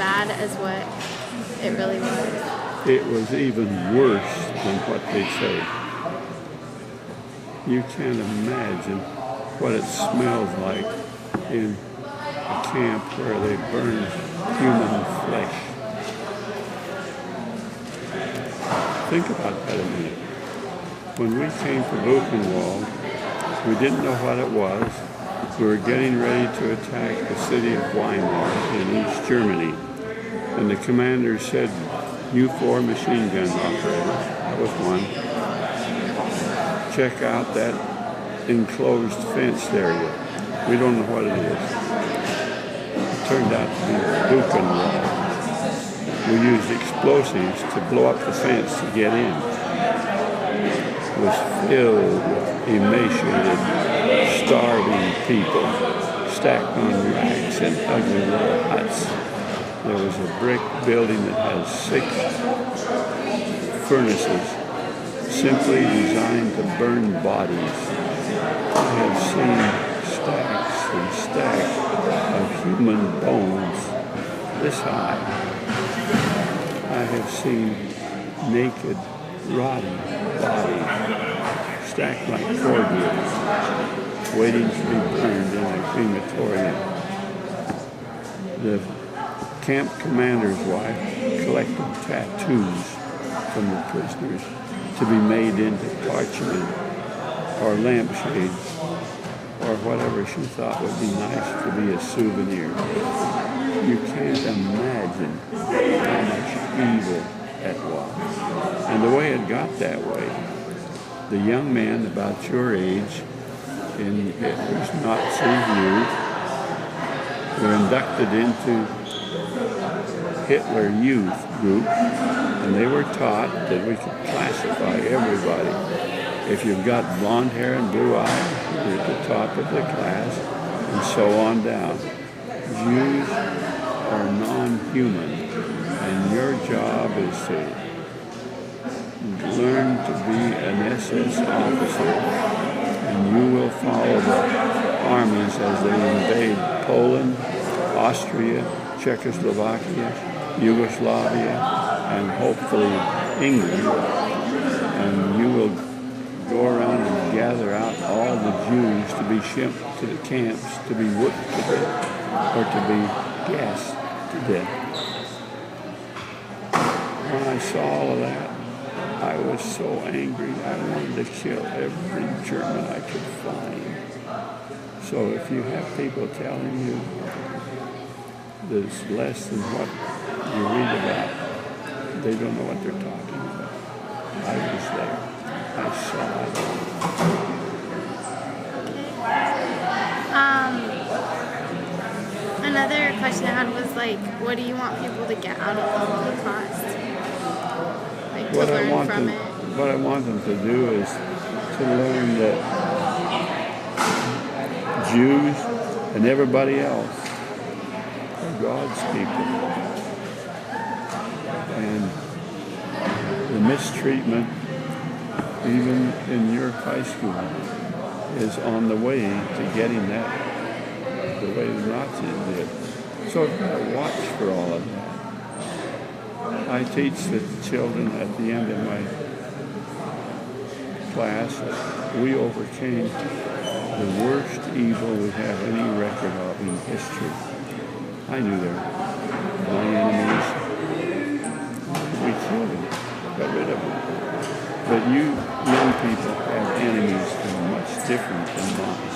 bad as what it really was? It was even worse than what they say. You can't imagine what it smells like in a camp where they burn human flesh. Think about that a minute. When we came to Buchenwald, we didn't know what it was. We were getting ready to attack the city of Weimar in East Germany. And the commander said, U-4 machine gun operator. That was one. Check out that enclosed fenced area. We don't know what it is. It turned out to be Buchenwald. We used explosives to blow up the fence to get in. It was filled with emaciated, starving people stacked on racks in ugly little huts. There was a brick building that has 6 furnaces simply designed to burn bodies. I have seen stacks and stacks of human bones this high. I have seen naked, rotting bodies stacked like cornmeals, waiting to be burned in a crematorium. The camp commander's wife collected tattoos from the prisoners to be made into parchment or lampshades or whatever she thought would be nice to be a souvenir. You can't imagine how much evil that was. And the way it got that way, the young men about your age in Hitler's Nazi youth were inducted into Hitler Youth Group, and they were taught that we could classify everybody. If you've got blonde hair and blue eyes, you're at the top of the class, and so on down. Jews are non-human, and your job is to learn to be an SS officer, and you will follow the armies as they invade Poland, Austria, Czechoslovakia, Yugoslavia, and hopefully England. And you will go around and gather out all the Jews to be shipped to the camps, to be whipped to death, or to be gassed to death. When I saw all of that, I was so angry. I wanted to kill every German I could find. So if you have people telling you there's less than what you read about, they don't know what they're talking about. I was there. I saw it. Another question I had was like, what do you want people to get out of the Holocaust? Like to learn from it? What I want them to do is to learn that Jews and everybody else are God's people. And the mistreatment, even in your high school, is on the way to getting that the way the Nazis did. So I've got to watch for all of that. I teach the children at the end of my class that we overcame the worst evil we have any record of in history. I knew they were my enemies. We killed them, got rid of them. But you young people have enemies that are much different than mine.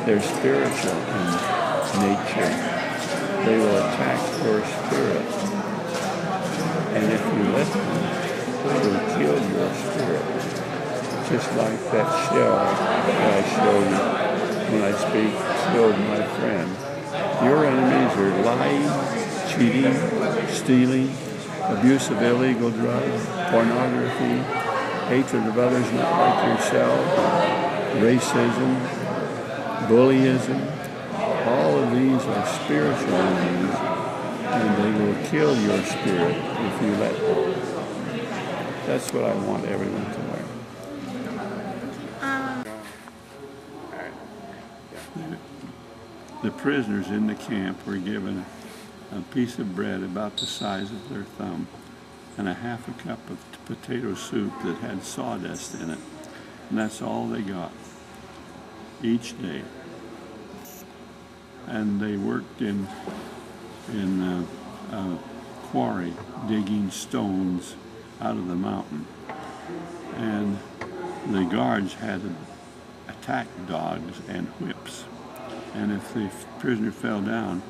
They're spiritual in nature. They will attack your spirit. And if you let them, they will kill your spirit. Just like that shell that I showed you when I speak killed my friend. Your enemies are lying, cheating, stealing, abuse of illegal drugs, pornography, hatred of others not like yourself, racism, bullyism. All of these are spiritual enemies, and they will kill your spirit if you let them. That's what I want everyone to learn. The prisoners in the camp were given a piece of bread about the size of their thumb, and a half a cup of potato soup that had sawdust in it. And that's all they got each day. And they worked in a quarry, digging stones out of the mountain. And the guards had attack dogs and whips. And if the prisoner fell down,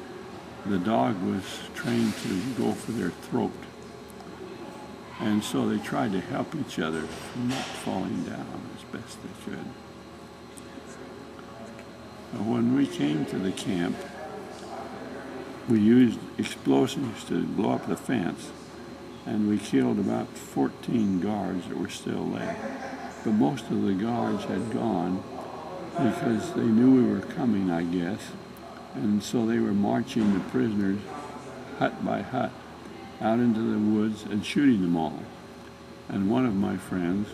the dog was trained to go for their throat. And so they tried to help each other from not falling down as best they could. When we came to the camp, we used explosives to blow up the fence, and we killed about 14 guards that were still there. But most of the guards had gone because they knew we were coming, I guess, and so they were marching the prisoners hut by hut out into the woods and shooting them all. And one of my friends,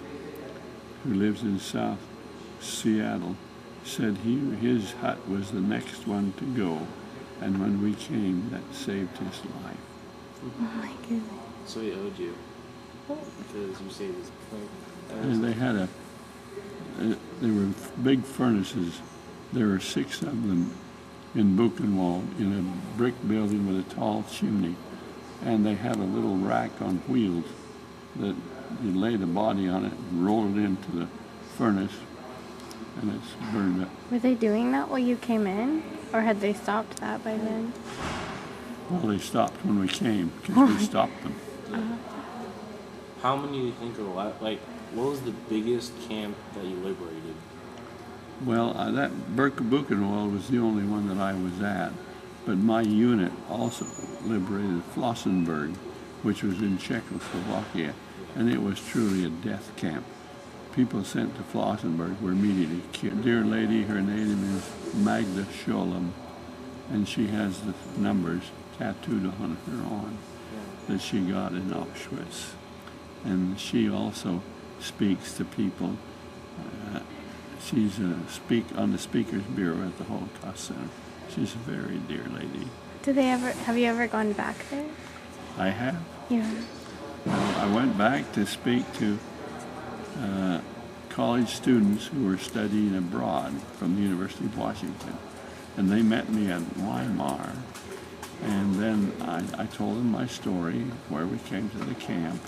who lives in South Seattle, said his hut was the next one to go, and when we came, that saved his life. Oh my goodness. So he owed you because you saved his life. And they had there were big furnaces. There were 6 of them in Buchenwald in a brick building with a tall chimney, and they had a little rack on wheels that you lay the body on it and roll it into the furnace, and it's burned up. Were they doing that while you came in, or had they stopped that by then? Well, they stopped when we came because we stopped them. How many do you think are left? Like, what was the biggest camp that you liberated? Well, that Buchenwald was the only one that I was at, but my unit also liberated Flossenburg, which was in Czechoslovakia, and it was truly a death camp. People sent to Flossenburg were immediately killed. Dear lady, her name is Magda Scholem, and she has the numbers tattooed on her arm that she got in Auschwitz. And she also speaks to people. She's on the Speakers Bureau at the Holocaust Center. She's a very dear lady. Have you ever gone back there? I have. Yeah. I went back to speak to college students who were studying abroad from the University of Washington. And they met me at Weimar. And then I told them my story, where we came to the camp.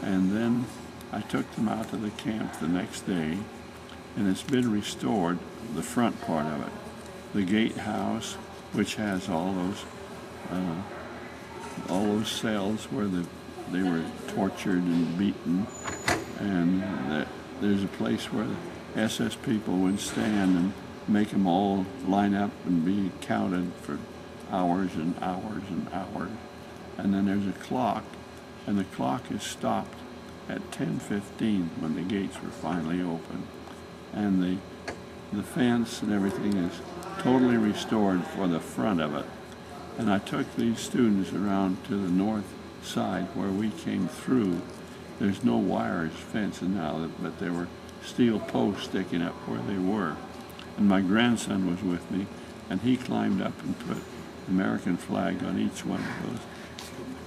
And then I took them out to the camp the next day, and it's been restored, the front part of it. The gatehouse, which has all those cells where they were tortured and beaten, and there's a place where the SS people would stand and make them all line up and be counted for hours and hours and hours. And then there's a clock, and the clock is stopped at 10:15 when the gates were finally open. And the fence and everything is totally restored for the front of it. And I took these students around to the north side where we came through. There's no wires fencing now, but there were steel posts sticking up where they were. And my grandson was with me, and he climbed up and put American flag on each one of those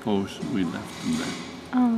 posts. We left them there. Oh.